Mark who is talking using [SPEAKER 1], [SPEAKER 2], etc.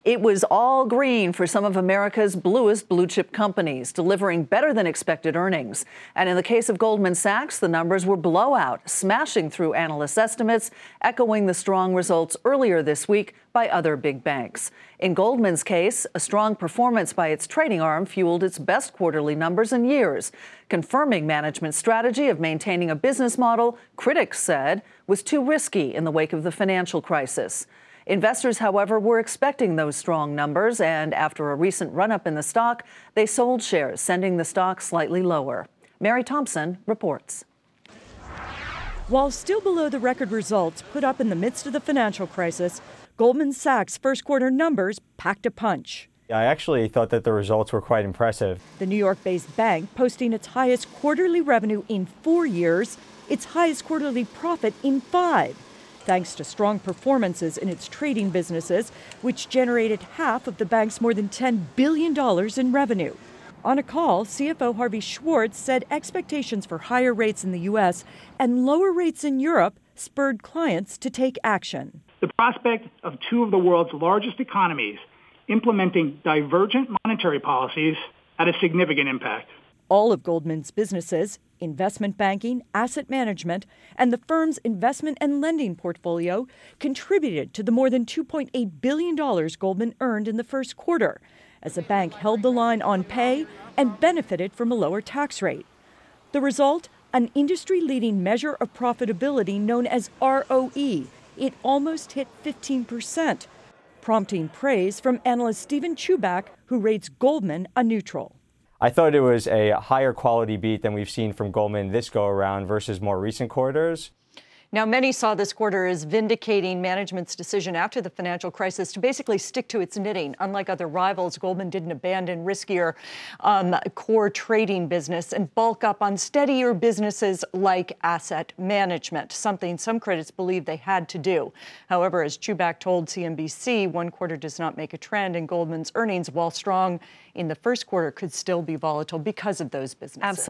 [SPEAKER 1] It was all green for some of America's bluest blue-chip companies, delivering better than expected earnings. And in the case of Goldman Sachs, the numbers were blowout, smashing through analyst estimates, echoing the strong results earlier this week by other big banks. In Goldman's case, a strong performance by its trading arm fueled its best quarterly numbers in years, confirming management's strategy of maintaining a business model critics said was too risky in the wake of the financial crisis. Investors, however, were expecting those strong numbers, and after a recent run-up in the stock, they sold shares, sending the stock slightly lower. Mary Thompson reports.
[SPEAKER 2] While still below the record results put up in the midst of the financial crisis, Goldman Sachs' first quarter numbers packed a punch.
[SPEAKER 3] I actually thought that the results were quite impressive.
[SPEAKER 2] The New York-based bank posting its highest quarterly revenue in 4 years, its highest quarterly profit in 5. Thanks to strong performances in its trading businesses, which generated half of the bank's more than $10 billion in revenue. On a call, CFO Harvey Schwartz said expectations for higher rates in the U.S. and lower rates in Europe spurred clients to take action.
[SPEAKER 4] The prospect of two of the world's largest economies implementing divergent monetary policies had a significant impact.
[SPEAKER 2] All of Goldman's businesses, investment banking, asset management, and the firm's investment and lending portfolio contributed to the more than $2.8 billion Goldman earned in the first quarter, as the bank held the line on pay and benefited from a lower tax rate. The result, an industry-leading measure of profitability known as ROE. It almost hit 15%, prompting praise from analyst Stephen Chubak, who rates Goldman a neutral.
[SPEAKER 3] I thought it was a higher quality beat than we've seen from Goldman this go-around versus more recent quarters.
[SPEAKER 5] Now, many saw this quarter as vindicating management's decision after the financial crisis to basically stick to its knitting. Unlike other rivals, Goldman didn't abandon riskier core trading business and bulk up on steadier businesses like asset management, something some critics believe they had to do. However, as Chubak told CNBC, one quarter does not make a trend, and Goldman's earnings, while strong in the first quarter, could still be volatile because of those businesses.